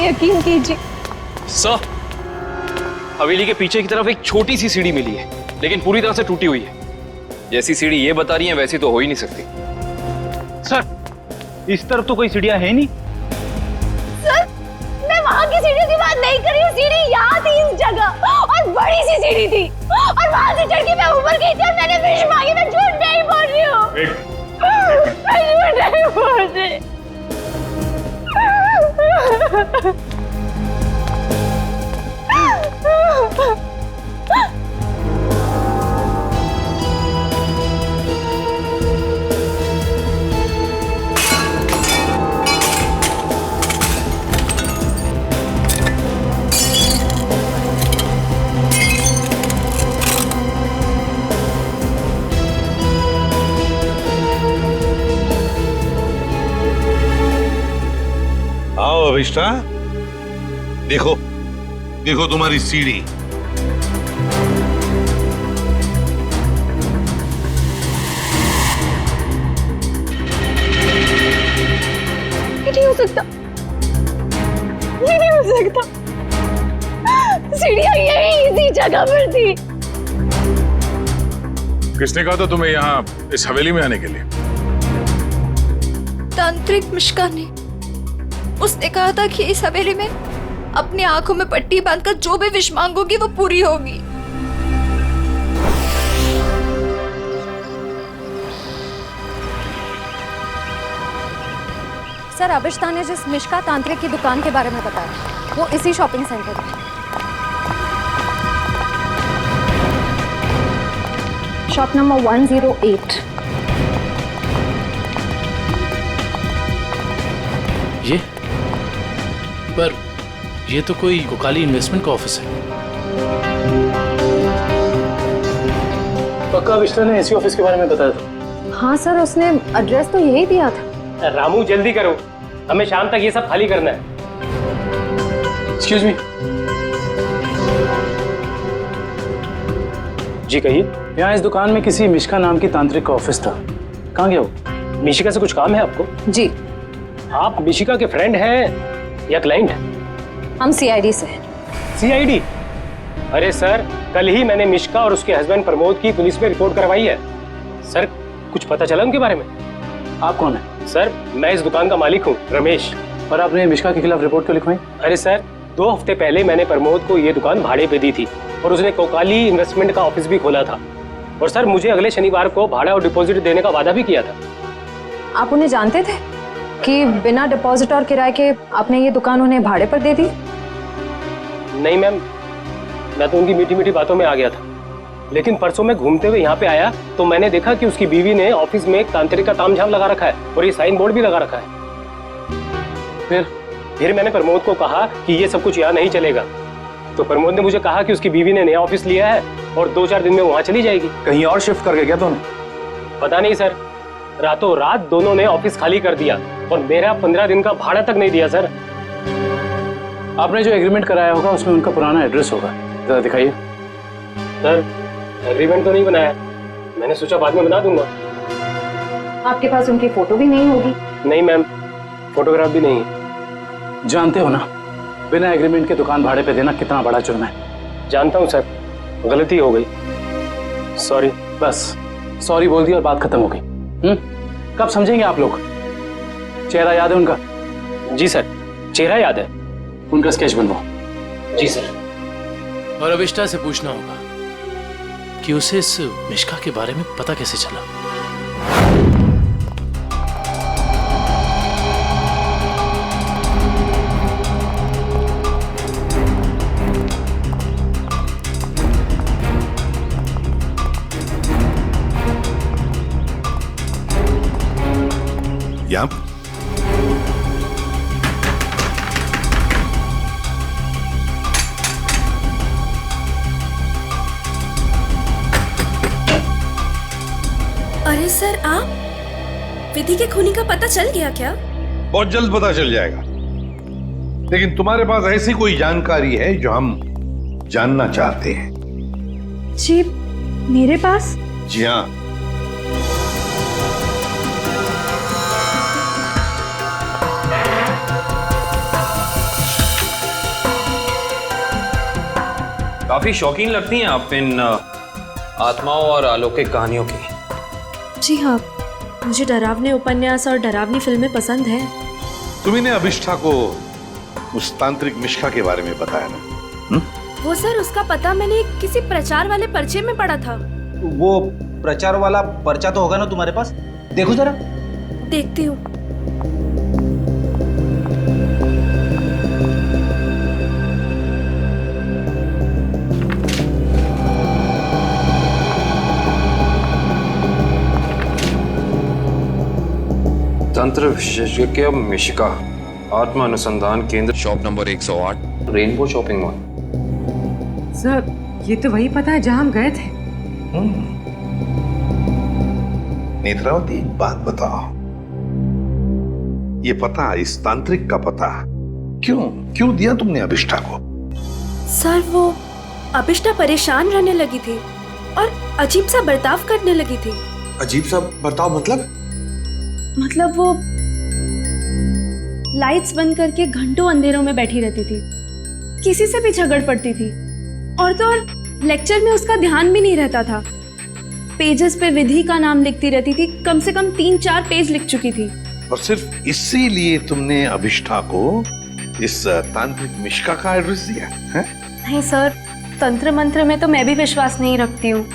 यकीन कीजिए। सर, हवेली के पीछे की तरफ एक छोटी सी सीढ़ी मिली है, लेकिन पूरी तरह से टूटी हुई है। जैसी सीढ़ी ये बता रही है वैसी तो हो ही नहीं सकती। सर, इस तरफ तो कोई सीढ़ियां है नहीं। सर, मैं वहाँ की सीढ़ी की बात नहीं कर रही हूँ। सीढ़ी यहाँ थी इस जगह, और बड़ी सी सीढ़ी थी, और वहाँ से चढ़ के मैं ऊपर गई थी और मैंने विश मांगी। मैं झूठ नहीं बोल रही हूँ। मैं झूठ नहीं बोल रही। आओ अभिष्टा, देखो देखो तुम्हारी सीढ़ी। ये नहीं हो सकता, ये नहीं हो सकता। सीढ़ियाँ यही इसी जगह पर थी। किसने कहा था तुम्हें यहाँ इस हवेली में आने के लिए? तांत्रिक मिश्का ने। उसने कहा था कि इस हवेली में अपनी आंखों में पट्टी बांधकर जो भी विश मांगोगी वो पूरी होगी। सर, अभिष्टा ने जिस मिश्का तांत्रिक की दुकान के बारे में बताया वो इसी शॉपिंग सेंटर में, शॉप नंबर 108। ये पर ये तो कोई कोकाली इन्वेस्टमेंट का ऑफिस है। पक्का अभिष्टा ने इसी ऑफिस के बारे में बताया था। हाँ सर, उसने एड्रेस तो यही दिया था। रामू जल्दी करो, हमें शाम तक ये सब खाली करना है। Excuse me. जी कहिए। यहाँ इस दुकान में किसी मिश्का नाम की तांत्रिक का ऑफिस था, कहाँ गया वो? मिशिका से कुछ काम है आपको? जी, आप मिशिका के फ्रेंड हैं या क्लाइंट हैं? हम सीआईडी से हैं। सीआईडी? अरे सर, कल ही मैंने मिशिका और उसके हस्बैंड प्रमोद की पुलिस में रिपोर्ट करवाई है। सर, कुछ पता चला उनके बारे में? आप कौन है? सर, मैं इस दुकान का मालिक हूँ, रमेश। और आपने मिश्का के खिलाफ रिपोर्ट क्यों लिखवाई? अरे सर, 2 हफ्ते पहले मैंने प्रमोद को ये दुकान भाड़े पे दी थी और उसने कोकाली इन्वेस्टमेंट का ऑफिस भी खोला था। और सर, मुझे अगले शनिवार को भाड़ा और डिपॉजिट देने का वादा भी किया था। आप उन्हें जानते थे कि बिना डिपॉजिट और किराए के आपने ये दुकान उन्हें भाड़े पर दे दी? नहीं मैम, मैं तो उनकी मीठी मीठी बातों में आ गया था। लेकिन परसों मैं घूमते हुए यहाँ पे आया तो मैंने देखा कि उसकी बीवी ने ऑफिस में एक तांत्रिक का तामझाम लगा रखा है और ये साइन बोर्ड भी लगा रखा है। फिर मैंने प्रमोद को कहा कि ये सब कुछ यहाँ नहीं चलेगा। तो प्रमोद ने मुझे कहा कि उसकी बीवी ने नया ऑफिस लिया है और 2-4 दिन में वहाँ चली जाएगी। कहीं और शिफ्ट करके क्या दोनों? पता नहीं सर, रातों रात दोनों ने ऑफिस खाली कर दिया और मेरा 15 दिन का भाड़ा तक नहीं दिया सर। आपने जो एग्रीमेंट कराया होगा उसमें उनका पुराना एड्रेस होगा, जरा दिखाइए। सर, एग्रीमेंट तो नहीं बनाया, मैंने सोचा बाद में बना दूंगा। आपके पास उनकी फोटो भी नहीं होगी? नहीं मैम, फोटोग्राफ भी नहीं है। जानते हो ना, बिना एग्रीमेंट के दुकान भाड़े पे देना कितना बड़ा जुर्म है। जानता हूँ सर, गलती हो गई, सॉरी। बस सॉरी बोल दी और बात खत्म हो गई। कब समझेंगे आप लोग? चेहरा याद है उनका? जी सर, चेहरा याद है। उनका स्केच बनवाओ। जी सर। और अभिष्टा से पूछना होगा कि उसे इस मिश्का के बारे में पता कैसे चला। यहाँ अरे सर, आप विधि के खूनी का पता चल गया क्या? बहुत जल्द पता चल जाएगा, लेकिन तुम्हारे पास ऐसी कोई जानकारी है जो हम जानना चाहते हैं? जी, मेरे पास? जी हाँ। काफी शौकीन लगती हैं आप इन आत्माओं और अलौकिक कहानियों की। जी हाँ, मुझे डरावने उपन्यास और डरावनी फिल्में पसंद हैं। तुम्ही ने अभिष्ठा को उस तांत्रिक मिश्का के बारे में बताया ना? वो सर, उसका पता मैंने किसी प्रचार वाले पर्चे में पढ़ा था। वो प्रचार वाला पर्चा तो होगा ना तुम्हारे पास? देखो जरा। देखती हूँ। तंत्र विशेषज्ञ मिशिका, आत्मा अनुसंधान केंद्र, shop number 108, rainbow shopping mall. Sir, ये तो वही पता है जहाँ हम गए थे। नेत्रावती, एक बात बताओ, ये पता, इस तांत्रिक का पता क्यों दिया तुमने अभिष्ठा को? सर, वो अभिष्ठा परेशान रहने लगी थी और अजीब सा बर्ताव करने लगी थी। अजीब सा बर्ताव मतलब वो लाइट्स बंद करके घंटों अंधेरों में बैठी रहती थी, किसी से भी झगड़ पड़ती थी, और तो और लेक्चर में उसका ध्यान भी नहीं रहता था। पेजेस पे विधि का नाम लिखती रहती थी, कम से कम 3-4 पेज लिख चुकी थी। और सिर्फ इसीलिए तुमने अभिष्ठा को इस तांत्रिक मिश्का का एड्रेस दिया है? नहीं सर, तंत्र मंत्र में तो मैं भी विश्वास नहीं रखती हूँ,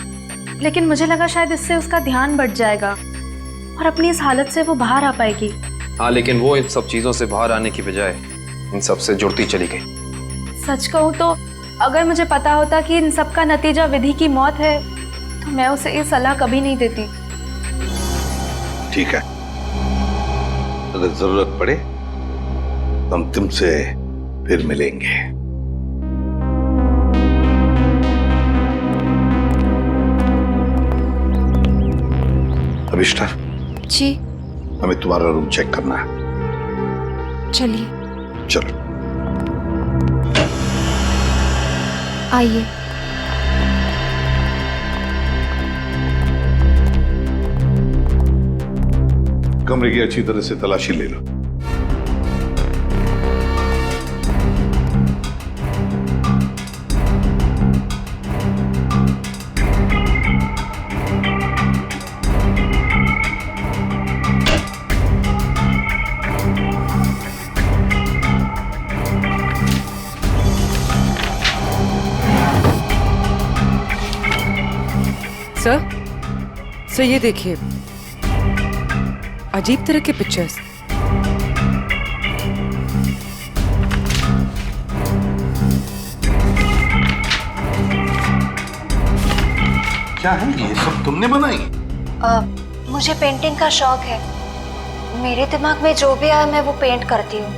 लेकिन मुझे लगा शायद इससे उसका ध्यान बढ़ जाएगा और अपनी इस हालत से वो बाहर आ पाएगी। हाँ, लेकिन वो इन सब चीजों से बाहर आने की बजाय इन सब से जुड़ती चली गई। सच कहूँ तो अगर मुझे पता होता कि इन सब का नतीजा विधि की मौत है, तो मैं उसे ये सलाह कभी नहीं देती। ठीक है, अगर जरूरत पड़े तो हम तुमसे फिर मिलेंगे। अभिष्ठा जी। हमें तुम्हारा रूम चेक करना है। चलिए। चलो आइए। कमरे की अच्छी तरह से तलाशी ले लो। सर, ये देखिए, अजीब तरह के पिक्चर्स। क्या है ये सब तुमने बनाई? मुझे पेंटिंग का शौक है। मेरे दिमाग में जो भी आया मैं वो पेंट करती हूँ।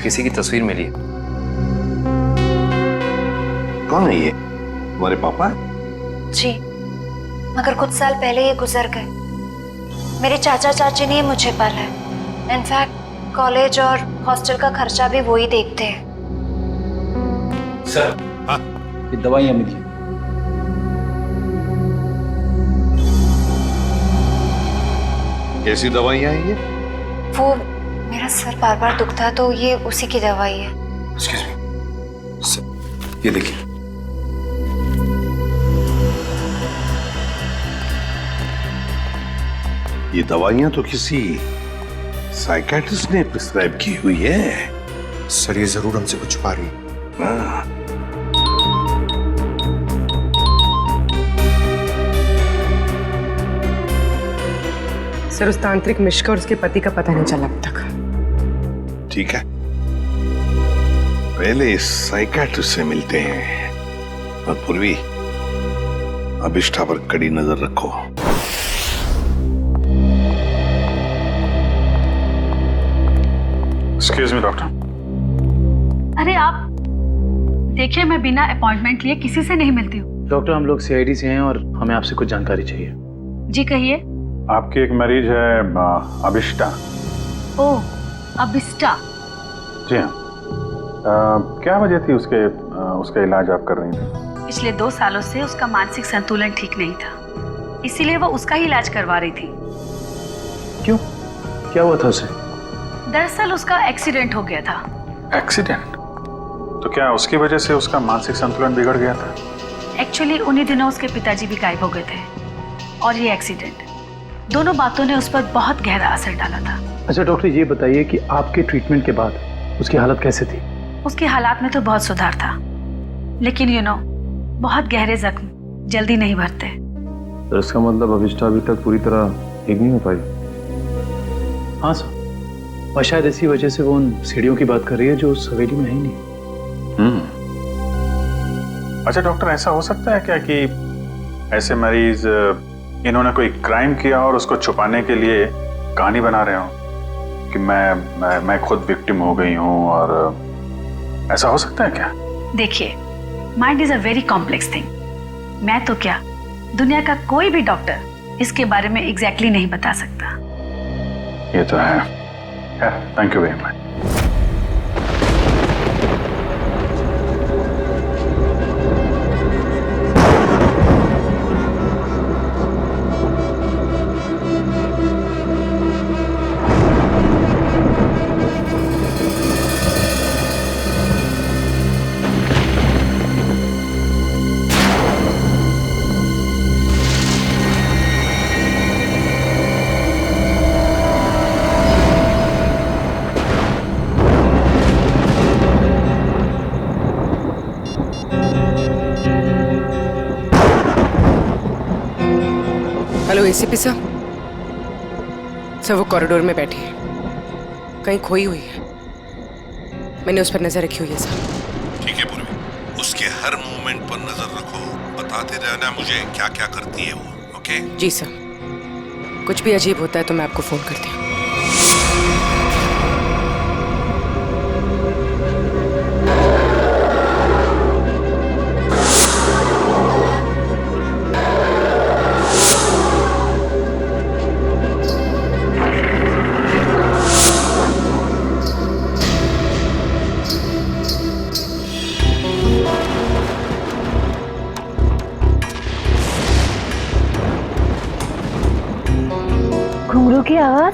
किसी की तस्वीर मिली है। कौन है ये? तुम्हारे पापा? जी, मगर कुछ साल पहले ये गुजर गए। मेरे चाचा चाची ने मुझे पाला है। इनफैक्ट कॉलेज और हॉस्टल का खर्चा भी वो ही देखते हैं। सर, हाँ, ये दवाइयां मिली। कैसी दवाइयां हैं ये? वो मेरा सर बार बार दुखता है तो ये उसी की दवाई है। Excuse me. ये देखिए। ये दवाइयां तो किसी साइकियाट्रिस्ट ने प्रिस्क्राइब की हुई है। सर, ये जरूर हमसे कुछ छुपा रही है। हाँ। सर, उस तांत्रिक मिश्का और उसके पति का पता नहीं चला अब तक। ठीक है, पहले इस साइकियाट्रिस्ट से मिलते हैं और पूर्वी, अभिष्ठा पर कड़ी नजर रखो। Excuse me doctor. अरे आप देखिए, मैं बिना अपॉइंटमेंट लिए किसी से नहीं मिलती हूँ। डॉक्टर, हम लोग सीआईडी से हैं और हमें आपसे कुछ जानकारी चाहिए। जी कहिए। आपकी एक मरीज है अभिष्ठा। ओह, अभिष्ठा। जी हाँ। क्या वजह थी उसका इलाज आप कर रही थी? पिछले 2 सालों से उसका मानसिक संतुलन ठीक नहीं था, इसीलिए वो उसका ही इलाज करवा रही थी। क्यों? क्या हुआ था उसे? दरअसल उसका एक्सीडेंट हो गया था एक्सीडेंट? तो क्या उसकी वजह से उसका मानसिक संतुलन बिगड़ गया था? एक्चुअली उन्हीं दिनों उसके पिताजी भी गायब हो गए थे और ये एक्सीडेंट, दोनों बातों ने उस पर बहुत गहरा असर डाला था। अच्छा डॉक्टर, ये बताइए कि आपके ट्रीटमेंट के बाद उसकी हालत कैसे थी? उसकी हालात में तो बहुत सुधार था, लेकिन बहुत गहरे जख्म जल्दी नहीं भरते। तो इसका मतलब अभिष्टा अभी तक पूरी तरह ठीक नहीं हो पाई? हाँ सर, और शायद इसी वजह से वो उन सीढ़ियों की बात कर रही है जो उस हवेली में है ही नहीं। अच्छा डॉक्टर, ऐसा हो सकता है क्या कि ऐसे मरीज इन्होंने कोई क्राइम किया और उसको छुपाने के लिए कहानी बना रहे हो कि मैं खुद विक्टिम हो गई हूँ, और ऐसा हो सकता है क्या? देखिए, mind is a very complex thing. मैं तो क्या, दुनिया का कोई भी डॉक्टर इसके बारे में एग्जैक्टली नहीं बता सकता। ये तो है। Thank you very much. Hello ACP साहब। सर वो कॉरिडोर में बैठी है, कहीं खोई हुई है। मैंने उस पर नजर रखी हुई है सर। ठीक है पूर्वी, उसके हर मूवमेंट पर नजर रखो, बताते रहना मुझे क्या क्या करती है वो। ओके? जी सर, कुछ भी अजीब होता है तो मैं आपको फोन करती हूँ। घुंघरू की आवाज।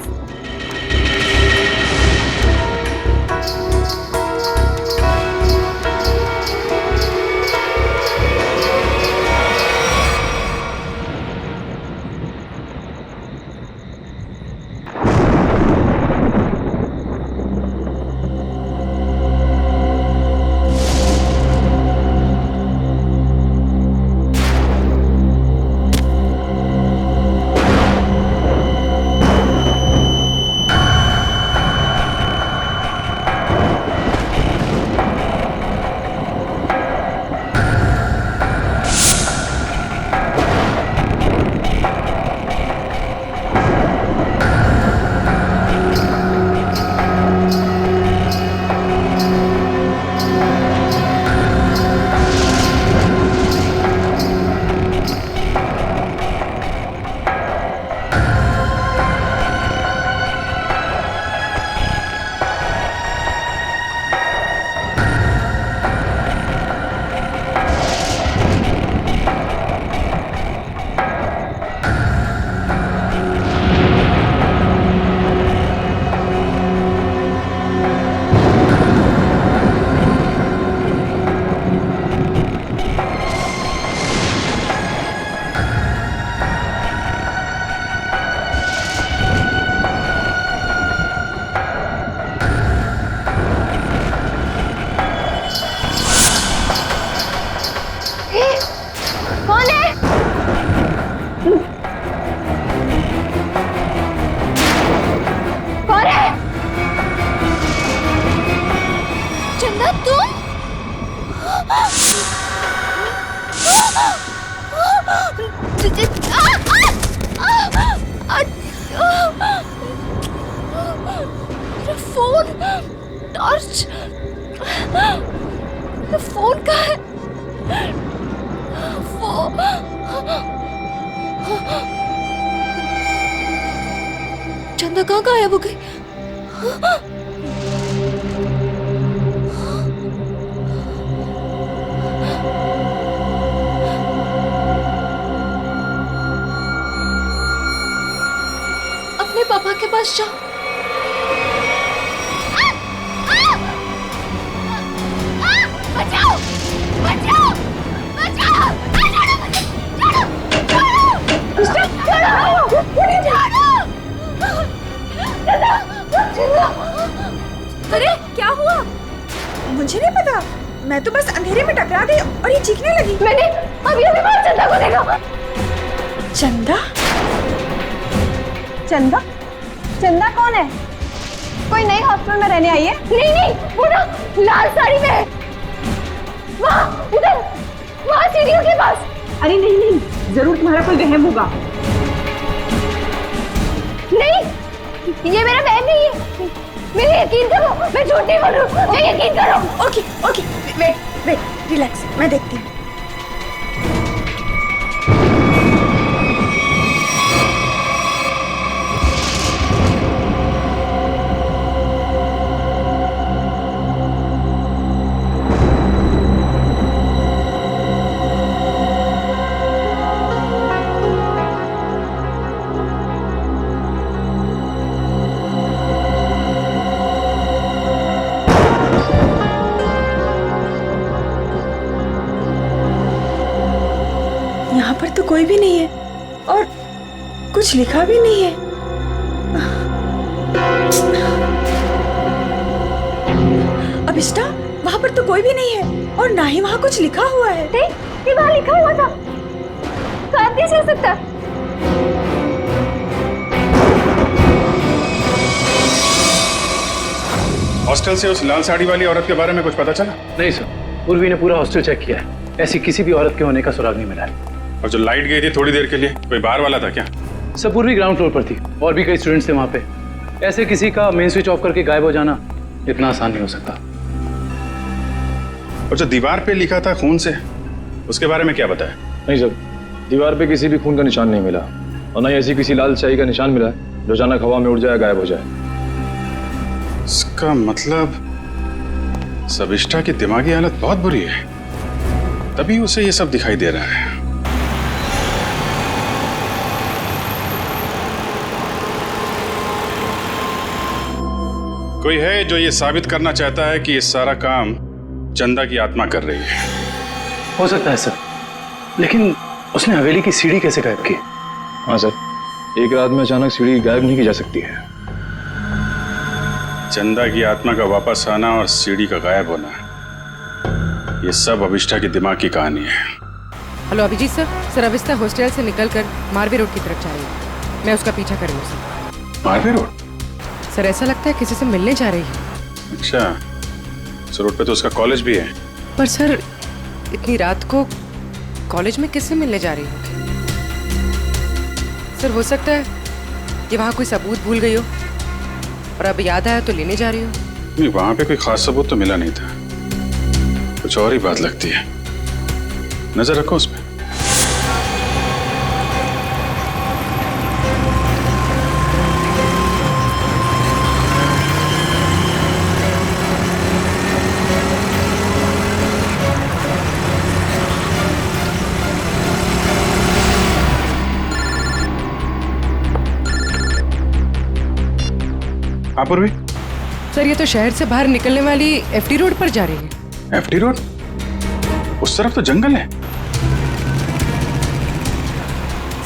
कौन है? कौन है? चंदा तुम? मेरा फोन, टॉर्च, फोन कहाँ है? चंदा कहाँ गायब हो गई? अपने पापा के पास जाओ। मुझे नहीं पता, मैं तो बस अंधेरे में टकरा गई और ये चीखने लगी। मैंने अभी अभी बाहर चंदा को देखा। चंदा? चंदा? चंदा कौन है? कोई नई हॉस्टल में रहने आई है? नहीं नहीं, वो ना लाल साड़ी में है। वहाँ उधर, वहाँ सीढ़ियों के पास। अरे नहीं नहीं, जरूर तुम्हारा कोई वहम होगा। नहीं, ये मेरा बहन नहीं है। मेरे यकीन करो, मैं झूठ नहीं बोल रही हूँ, मैं यकीन करो। Okay okay, wait wait, relax, मैं देखती हूँ। यहाँ पर तो कोई भी नहीं है और कुछ लिखा भी नहीं है। अभिष्टा, वहाँ पर तो कोई भी नहीं है और ना ही वहाँ कुछ लिखा हुआ है। ये वहाँ लिखा हुआ था, शायद कैसे हो सकता है? हॉस्टल से उस लाल साड़ी वाली औरत के बारे में कुछ पता चला? नहीं सर, उर्वी ने पूरा हॉस्टल चेक किया है, ऐसी किसी भी औरत के होने का सुराग नहीं मिला है। और जो लाइट गई थी थोड़ी देर के लिए, कोई बाहर वाला था क्या? सब पूर्वी ग्राउंड फ्लोर पर थी और भी कई स्टूडेंट्स थे वहाँ पे। ऐसे किसी का मेन स्विच ऑफ करके गायब हो जाना इतना आसान नहीं हो सकता। और जो दीवार पे लिखा था खून से, उसके बारे में क्या बताया? नहीं सर, दीवार पे किसी भी खून का निशान नहीं मिला और न ही ऐसी किसी लाल स्याही का निशान मिला है जो अचानक हवा में उड़ जाए, गायब हो जाए। इसका मतलब सविष्ठा की दिमागी हालत बहुत बुरी है, तभी उसे ये सब दिखाई दे रहा है। कोई है जो ये साबित करना चाहता है कि ये सारा काम चंदा की आत्मा कर रही है। हो सकता है सर, लेकिन उसने हवेली की सीढ़ी कैसे गायब की? हाँ सर, एक रात में अचानक सीढ़ी गायब नहीं की जा सकती है। चंदा की आत्मा का वापस आना और सीढ़ी का गायब होना, ये सब अभिष्ठा की दिमाग की कहानी है। Hello Abhijit sir, sir Abhishtha hostel से निकलकर मारवे रोड की तरफ जा रही है, मैं उसका पीछा कर रही हूँ सर। मारवे रोड? सर ऐसा लगता है किसी से मिलने जा रही है। अच्छा, इस रोड पे तो उसका कॉलेज भी है। पर सर इतनी रात को कॉलेज में किससे मिलने जा रही होगी? सर हो सकता है कि वहाँ कोई सबूत भूल गई हो और अब याद आया तो लेने जा रही हो। नहीं, वहाँ पे कोई खास सबूत तो मिला नहीं था, कुछ और ही बात लगती है। नजर रखो उस पर। पूर्वी, सर ये तो शहर से बाहर निकलने वाली एफडी रोड पर जा रही है। FD road? उस तरफ तो जंगल है।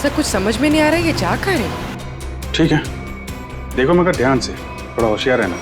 सर कुछ समझ में नहीं आ रहा है, ये जा कहाँ है? ठीक है, देखो मगर ध्यान से, थोड़ा होशियार रहना।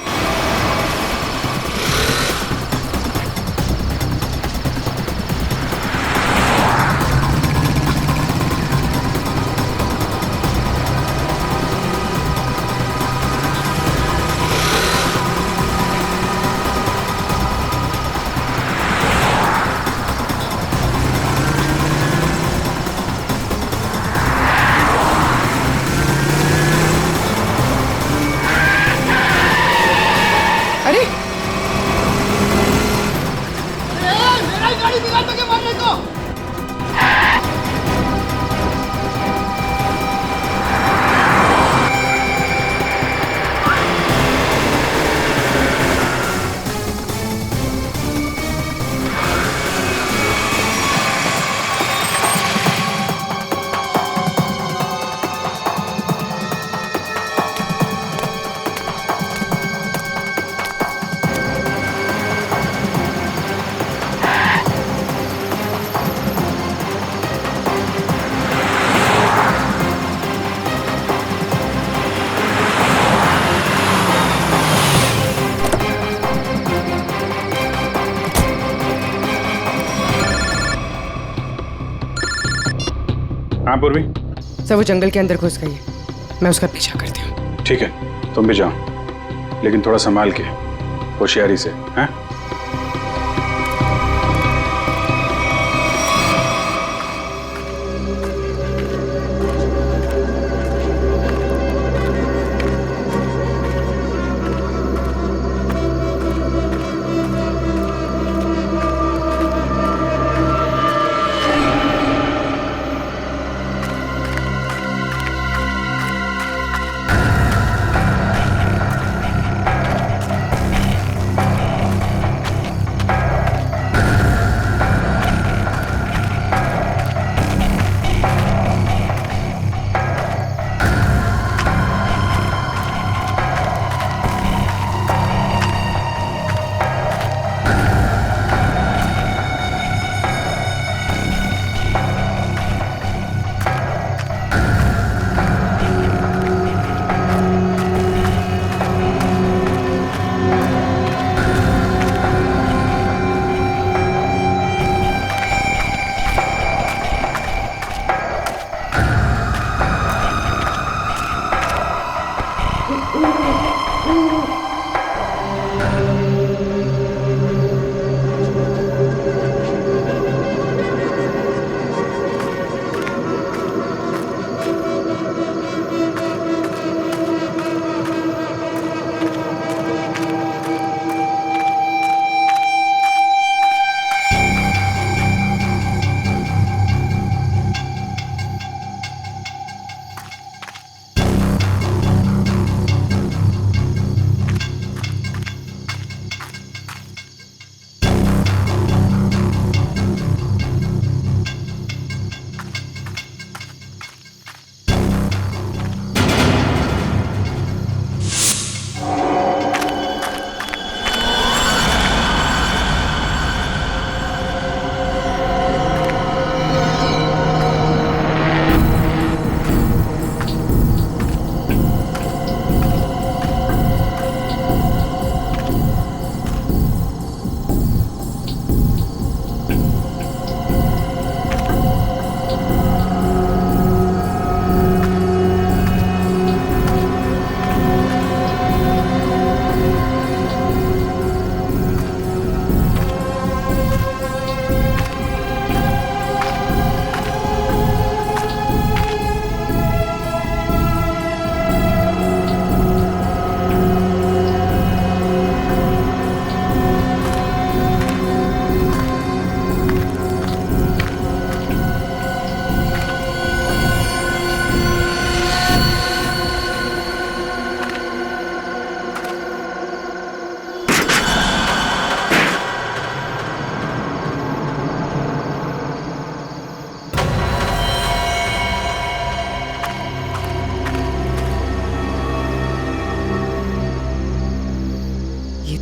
हाँ पूर्वी। सर वो जंगल के अंदर घुस गई है, मैं उसका पीछा करती हूँ। ठीक है, तुम भी जाओ, लेकिन थोड़ा संभाल के, होशियारी से, हैं?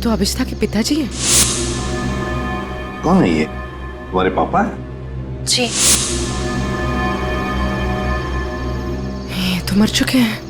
तो अभिष्ठा के पिताजी हैं। कौन है ये? तुम्हारे पापा है? जी। ये तो मर चुके हैं।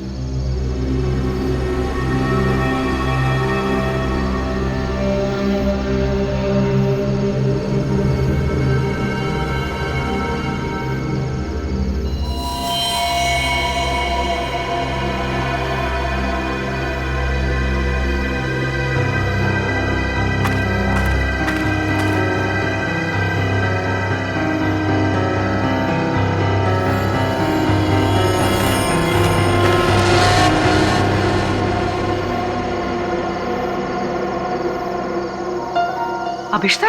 अभिष्ठा?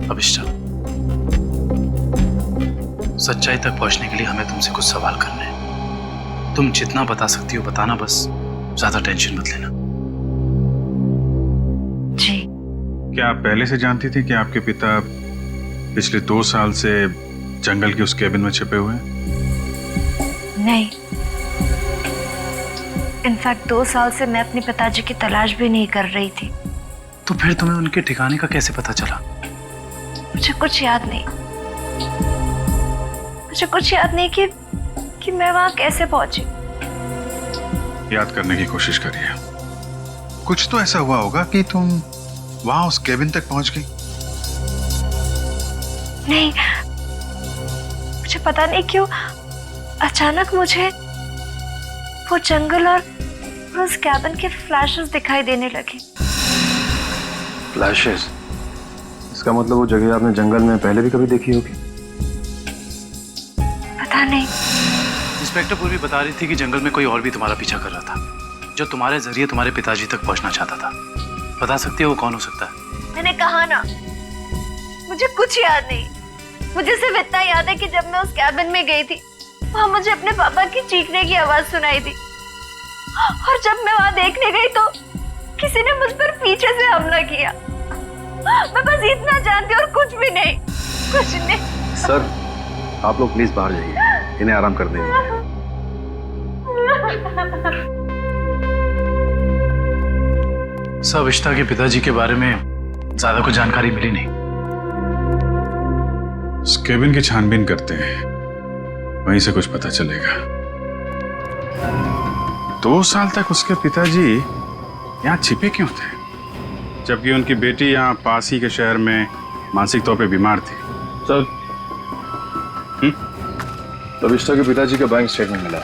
अभिष्ठा, सच्चाई तक पहुंचने के लिए हमें तुमसे कुछ सवाल करने हैं। तुम जितना बता सकती हो बताना, बस ज्यादा टेंशन मत लेना। जी। क्या आप पहले से जानती थी कि आपके पिता पिछले 2 साल से जंगल के उस केबिन में छिपे हुए हैं? नहीं, इनफैक्ट 2 साल से मैं अपने पिताजी की तलाश भी नहीं कर रही थी। तो फिर तुम्हें उनके ठिकाने का कैसे पता चला? मुझे कुछ याद नहीं, मुझे कुछ याद नहीं कि कि मैं वहां कैसे पहुंची। याद करने की कोशिश करिए। कुछ तो ऐसा हुआ होगा कि तुम वहां उस केबिन तक पहुंच गई। नहीं, मुझे पता नहीं क्यों अचानक मुझे वो जंगल और उस कैबिन के फ्लैशेस दिखाई देने लगे। फ्लैशेस? इसका मतलब वो जगह आपने जंगल में पहले भी कभी देखी होगी। पता नहीं। इंस्पेक्टर पूर्वी बता रही थी कि जंगल में कोई और भी तुम्हारा पीछा कर रहा था, जो तुम्हारे जरिए तुम्हारे पिताजी तक पहुंचना चाहता था। बता सकती हो वो कौन हो सकता है? मैंने कहा ना, मुझे कुछ याद नहीं। मुझे सिर्फ इतना याद है कि जब मैं उस कैबिन में गई थी, वहां मुझे अपने पापा की चीखने की आवाज सुनाई दी, और जब मैं वहां देखने गई तो किसी ने मुझ पर पीछे से हमला किया। मैं बस इतना जानती हूँ और कुछ भी नहीं, कुछ नहीं। सर, आप लोग प्लीज बाहर जाइए, इन्हें आराम कर देंगे। सब अभिष्टा के पिताजी के बारे में ज्यादा कुछ जानकारी मिली नहीं। उस केबिन की छानबीन करते हैं, वहीं से कुछ पता चलेगा। 2 साल तक उसके पिताजी यहाँ छिपे क्यों थे, जबकि उनकी बेटी यहाँ पास ही के शहर में मानसिक तौर पे बीमार थी? सर, अभिष्टा के पिताजी का बैंक स्टेटमेंट मिला।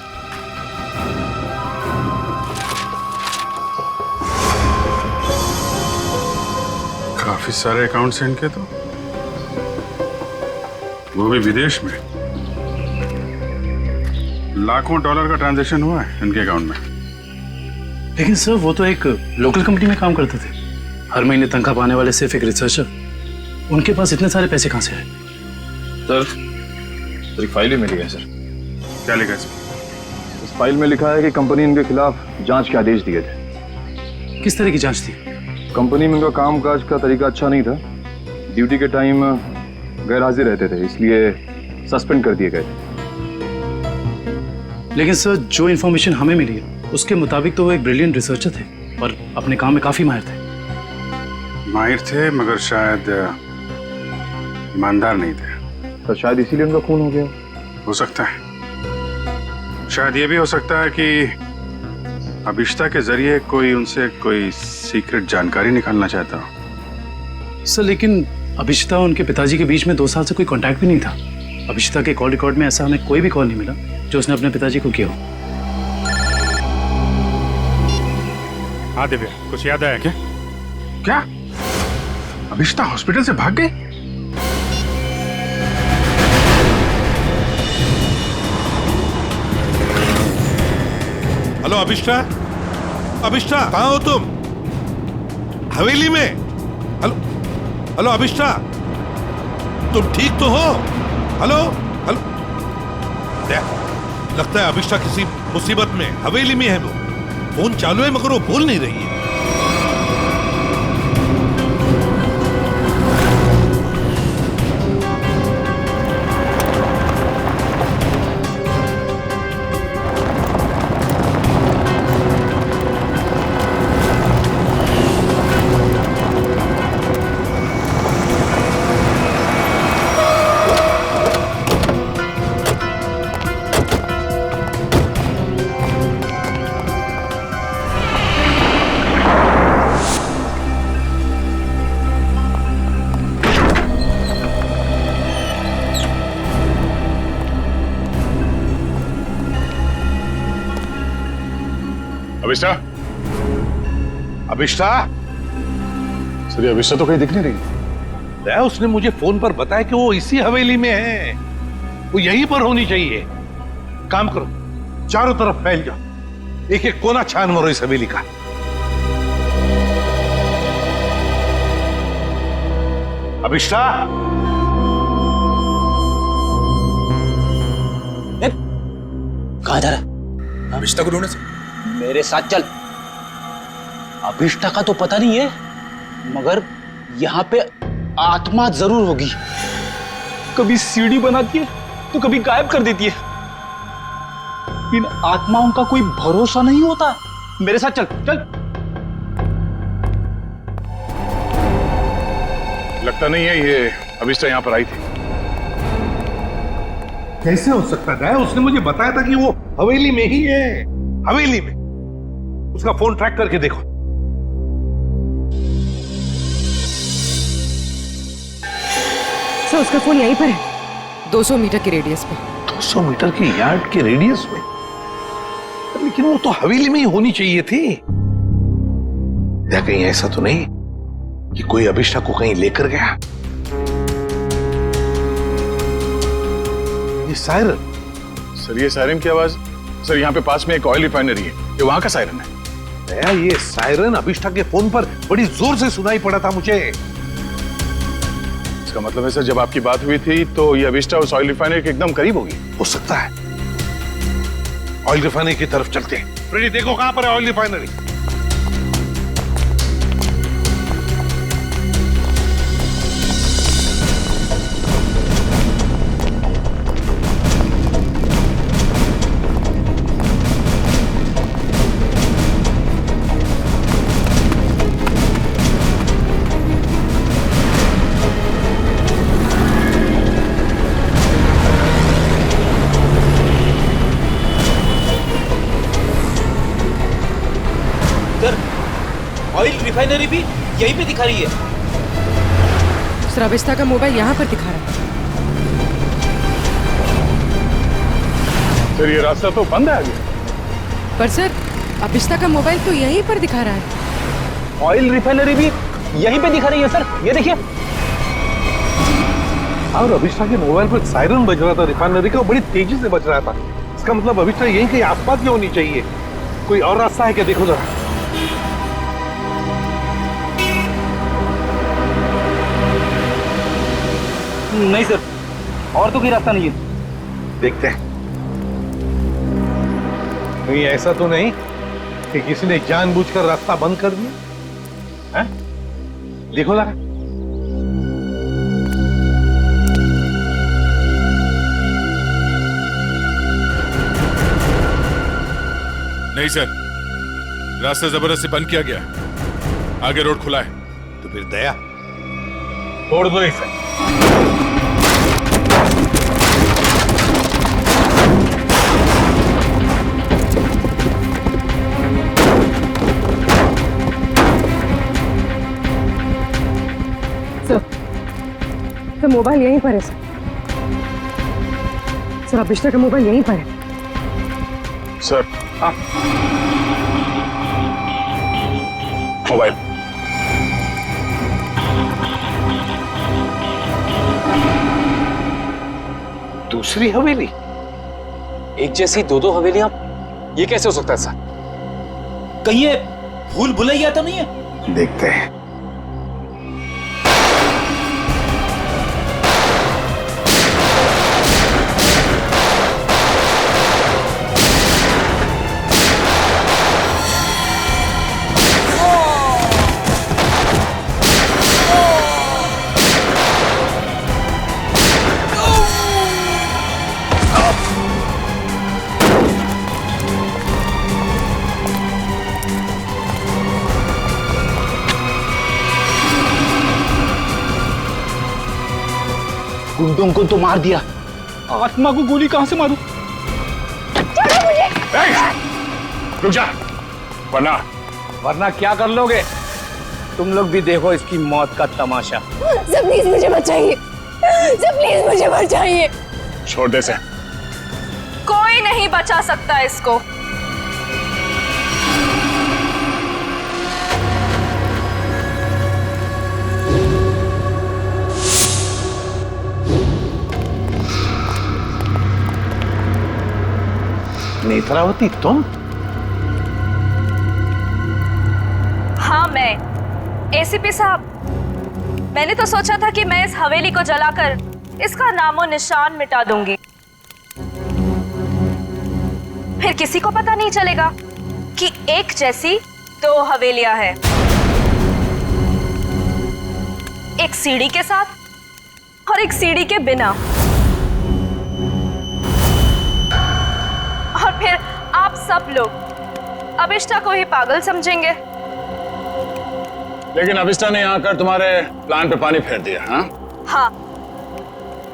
काफी सारे अकाउंट्स हैं इनके, तो वो भी विदेश में। लाखों डॉलर का ट्रांजैक्शन हुआ है इनके अकाउंट में। लेकिन सर, वो तो एक लोकल कंपनी में काम करते थे, हर महीने तनख्वाह पाने वाले सिर्फ एक रिसर्चर। उनके पास इतने सारे पैसे कहां से आए? सर, एक फाइल ही मिली है सर। क्या लिखा है इसमें? इस फाइल में लिखा है कि कंपनी इनके खिलाफ जांच के आदेश दिए थे। किस तरह की जांच थी? कंपनी में इनका कामकाज का तरीका अच्छा नहीं था, ड्यूटी के टाइम गैर हाजिर रहते थे, इसलिए सस्पेंड कर दिए गए थे। लेकिन सर, जो इन्फॉर्मेशन हमें मिली है उसके मुताबिक तो वो एक ब्रिलियंट रिसर्चर थे और अपने काम में काफी माहिर थे। माहिर थे, मगर शायद ईमानदार नहीं थे। तो शायद इसीलिए उनका खून हो गया। हो सकता है। शायद ये भी हो सकता है कि अभिष्टा के जरिए कोई उनसे कोई सीक्रेट जानकारी निकालना चाहता हो। सर, लेकिन अभिष्टा और उनके पिताजी के बीच में 2 साल से कोई कांटेक्ट भी नहीं था। अभिष्टा के कॉल रिकॉर्ड में ऐसा हमें कोई भी कॉल नहीं मिला जो उसने अपने पिताजी को किया हो। हाँ दिव्या, कुछ याद आया क्या? क्या अभिष्टा हॉस्पिटल से भाग गई? हेलो अभिष्टा, अभिष्टा कहाँ हो तुम? हवेली में? हेलो हेलो अभिष्टा, तुम ठीक तो हो? हेलो हेलो, लगता है अभिष्टा किसी मुसीबत में हवेली में है। वो फोन चालू है मगर वो बोल नहीं रही है। अभिष्टा? अभिष्टा? सर, अभिष्टा तो कहीं दिख नहीं रही। उसने मुझे फोन पर बताया कि वो इसी हवेली में है, वो यहीं पर होनी चाहिए। काम करो, चारों तरफ फैल जाओ, एक एक कोना छान मारो इस हवेली का। अभिष्टा? कहाँ जा रहा है? अभिष्टा को ढूंढने से। मेरे साथ चल। अभिष्टा का तो पता नहीं है, मगर यहाँ पे आत्मा जरूर होगी। कभी सीढ़ी बनाती है तो कभी गायब कर देती है। इन आत्माओं का कोई भरोसा नहीं होता। मेरे साथ चल चल। लगता नहीं है ये अभिष्टा यहाँ पर आई थी। कैसे हो सकता है? उसने मुझे बताया था कि वो हवेली में ही है, हवेली में। उसका फोन ट्रैक करके देखो। सर उसका फोन यहीं पर है, 200 मीटर के रेडियस पे। 200 मीटर की यार्ड के रेडियस में? लेकिन वो तो हवेली में ही होनी चाहिए थी। या कहीं ऐसा तो नहीं कि कोई अभिष्ठा को कहीं लेकर गया? ये सायरन। सर ये सायरन की आवाज, सर यहाँ पे पास में एक ऑयल रिफाइनरी है, ये वहां का सायरन है। नया ये सायरन अभिष्ठा के फोन पर बड़ी जोर से सुनाई पड़ा था मुझे। इसका मतलब है सर जब आपकी बात हुई थी तो ये अभिष्ठा उस ऑयल रिफाइनरी के एकदम करीब होगी। हो सकता है। ऑयल रिफाइनरी की तरफ चलते हैं। फ्रेडी देखो कहां पर है ऑयल रिफाइनरी। ऑयल रिफाइनरी भी यहीं पे दिखा रही है। सर अभिष्ठा का मोबाइल यहाँ पर दिखा रहा है। सर ये रास्ता तो बंद है आगे। पर सर अभिष्ठा का मोबाइल तो यहीं पर दिखा रहा है। ऑयल रिफाइनरी भी यहीं पे दिखा रही है सर, ये देखिए। और अभिष्ठा के मोबाइल पर सायरन बज रहा था रिफाइनरी का, बड़ी तेजी से बज रहा था। इसका मतलब अभिष्ठा यहीं कहीं आसपास में होनी चाहिए। कोई और रास्ता है क्या? देखो जरा। नहीं सर, और तो कोई रास्ता नहीं है। देखते हैं। कहीं ऐसा तो नहीं कि किसी ने जानबूझकर रास्ता बंद कर दिया? हैं? देखो जरा। नहीं सर, रास्ता जबरदस्ती बंद किया गया, आगे रोड खुला है। तो फिर दया छोड़ दो इसे। सर मोबाइल यहीं पर है सर। सर अभिष्ठा का मोबाइल यहीं पर है। Sir mobile. दूसरी हवेली? एक जैसी दो हवेलियां, ये कैसे हो सकता है सर? कहीं ये भूल भुलैया तो नहीं है? देखते हैं। गुंडों को तो मार दिया, आत्मा को गोली कहां से मारूं? रुक जा, वरना क्या कर लोगे? तुम लोग भी देखो इसकी मौत का तमाशा। सर प्लीज मुझे बचाइए, सर प्लीज मुझे बचाइए। छोड़ दे से। कोई नहीं बचा सकता इसको। नेत्रावती तुम? हाँ मैं। एसीपी साहब, मैंने तो सोचा था कि मैं इस हवेली को जलाकर इसका नामो निशान मिटा दूंगी, फिर किसी को पता नहीं चलेगा कि एक जैसी दो हवेलियां हैं, एक सीढ़ी के साथ और एक सीढ़ी के बिना। और फिर आप सब लोग अभिष्ठा को ही पागल समझेंगे। लेकिन अभिष्ठा ने यहाँ आकर तुम्हारे प्लान पे पानी फेर दिया। हाँ, हाँ,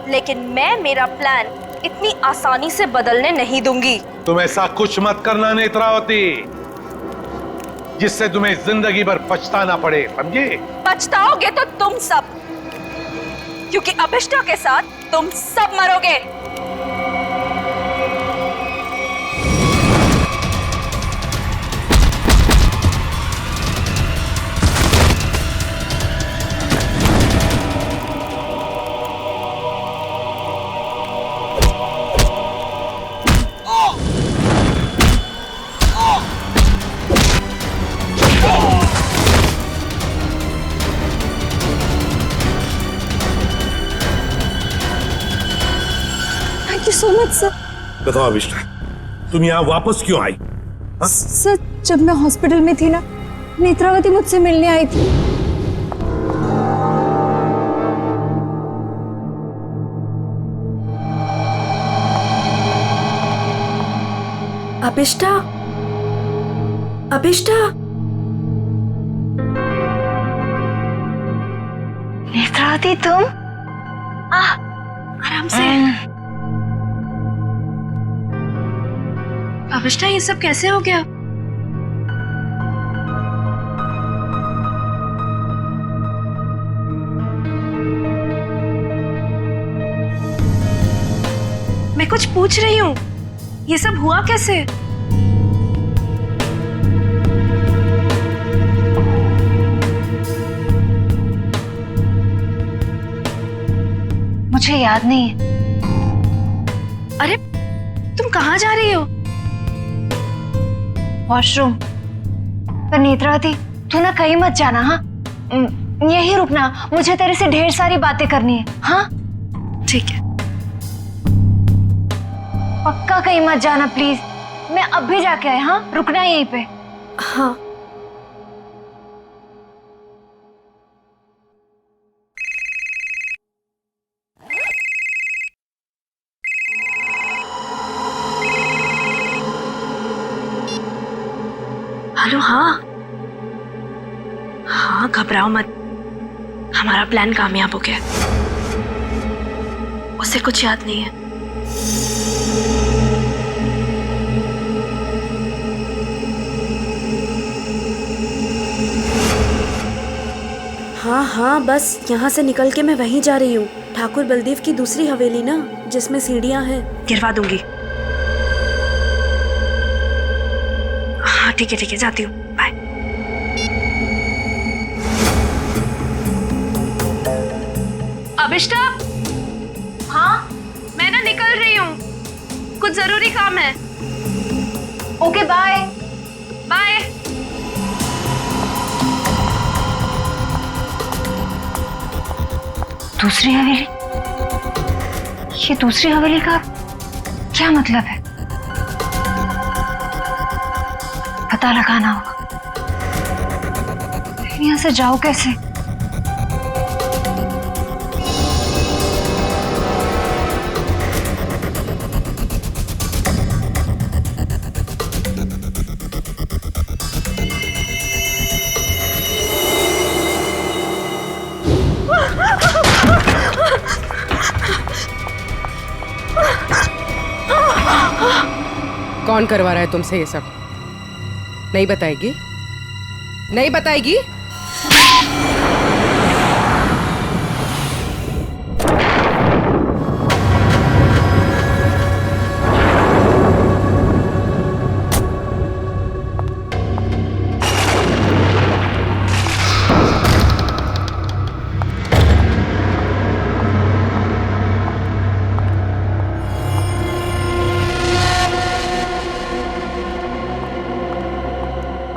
लेकिन मैं मेरा प्लान इतनी आसानी से बदलने नहीं दूंगी। तुम ऐसा कुछ मत करना नेत्रावती जिससे तुम्हें जिंदगी भर पछताना पड़े, समझे? पछताओगे तो तुम सब, क्योंकि अभिष्टा के साथ तुम सब मरोगे। Thank you so much sir. बताओ अभिष्टा, तुम यहाँ वापस क्यों आई? सर, जब मैं हॉस्पिटल में थी ना, नेत्रावती मुझसे मिलने आई थी। अभिष्टा, अभिष्टा, नेत्रावती तुम? आराम से। अभिष्टा, ये सब कैसे हो गया? मैं कुछ पूछ रही हूँ, ये सब हुआ कैसे? मुझे याद नहीं है। अरे, तुम कहाँ जा रही हो? वॉशरूम। पर नेत्रावती, तू ना कहीं मत जाना, हाँ? यहीं रुकना, मुझे तेरे से ढेर सारी बातें करनी है। हाँ ठीक है। पक्का कहीं मत जाना प्लीज। मैं अब भी जाके आए। हाँ, रुकना यहीं पे। हाँ। हेलो। हाँ हाँ, घबराओ मत, हमारा प्लान कामयाब हो गया। उसे कुछ याद नहीं है। हाँ हाँ, बस यहाँ से निकल के मैं वहीं जा रही हूँ। ठाकुर बलदेव की दूसरी हवेली ना, जिसमें सीढ़ियाँ हैं, गिरवा दूंगी। हाँ ठीक है, जाती हूँ। बाय। अभिष्टा। हाँ, मैं ना निकल रही हूँ, कुछ जरूरी काम है। Okay, bye. बाय। दूसरी हवेली? ये दूसरी हवेली का क्या मतलब है? पता लगाना होगा। यहाँ से जाओ कैसे? कौन करवा रहा है तुमसे ये सब? नहीं बताएगी? नहीं बताएगी?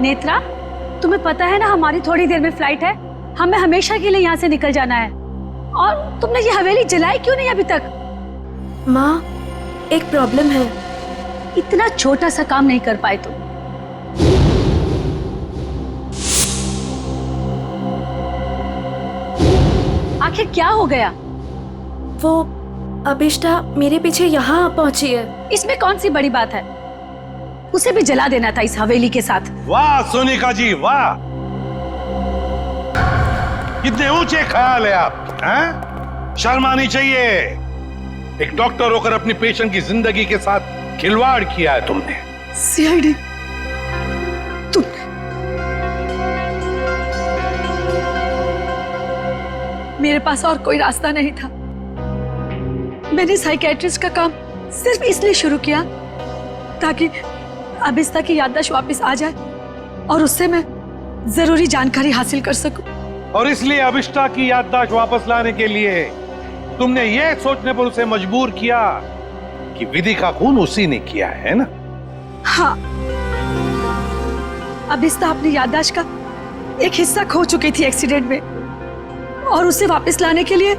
नेत्रा, तुम्हें पता है ना हमारी थोड़ी देर में फ्लाइट है, हमें हमेशा के लिए यहाँ से निकल जाना है। और तुमने ये हवेली जलाई क्यों नहीं अभी तक? माँ, एक प्रॉब्लम है। इतना छोटा सा काम नहीं कर पाए तुम। आखिर क्या हो गया? वो अभिष्टा मेरे पीछे यहाँ पहुंची है। इसमें कौन सी बड़ी बात है? उसे भी जला देना था इस हवेली के साथ। वाह सोनिका जी, वाह! कितने ऊंचे ख्याल है आप, हैं? शर्म आनी चाहिए। एक डॉक्टर होकर अपनी पेशेंट की जिंदगी के साथ खिलवाड़ किया है तुमने। सीआईडी, तुमने मेरे पास और कोई रास्ता नहीं था। मैंने साइकेट्रिस्ट का काम सिर्फ इसलिए शुरू किया ताकि अबिस्ता की याददाश्त वापस आ जाए और उससे मैं जरूरी जानकारी हासिल कर सकूं। और इसलिए अबिस्ता की याददाश्त वापस लाने के लिए तुमने यह सोचने पर उसे मजबूर किया कि विधि का खून उसी ने किया है ना? हाँ, अबिस्ता अपनी याददाश्त का एक हिस्सा खो चुकी थी एक्सीडेंट में और उसे वापस लाने के लिए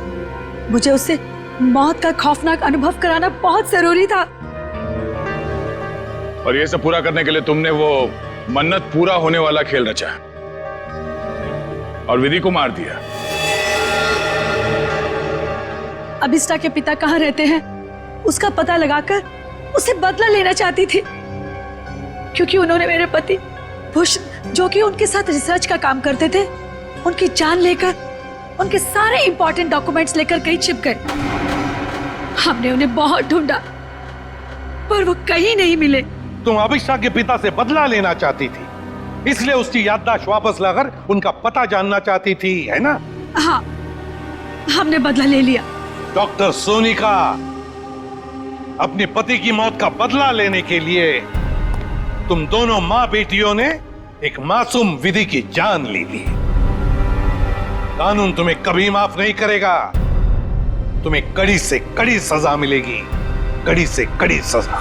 मुझे उससे मौत का खौफनाक अनुभव कराना बहुत जरूरी था। और ये सब पूरा करने के लिए तुमने वो मन्नत पूरा होने वाला खेल रचा और विधि को मार दिया। अबिस्ता के पिता कहाँ रहते हैं उसका पता लगाकर उसे बदला लेना चाहती थी, क्योंकि उन्होंने मेरे पति बुश, जो कि उनके साथ रिसर्च का काम करते थे, उनकी जान लेकर उनके सारे इंपॉर्टेंट डॉक्यूमेंट्स लेकर कहीं छिप गए। हमने उन्हें बहुत ढूंढा पर वो कहीं नहीं मिले। तुम अभिषा के पिता से बदला लेना चाहती थी, इसलिए उसकी याददाश्त वापस लाकर उनका पता जानना चाहती थी, है ना? हाँ, हमने बदला ले लिया। डॉक्टर सोनिका, अपने पति की मौत का बदला लेने के लिए तुम दोनों मां बेटियों ने एक मासूम विधि की जान ली थी। कानून तुम्हें कभी माफ नहीं करेगा। तुम्हें कड़ी से कड़ी सजा मिलेगी, कड़ी से कड़ी सजा।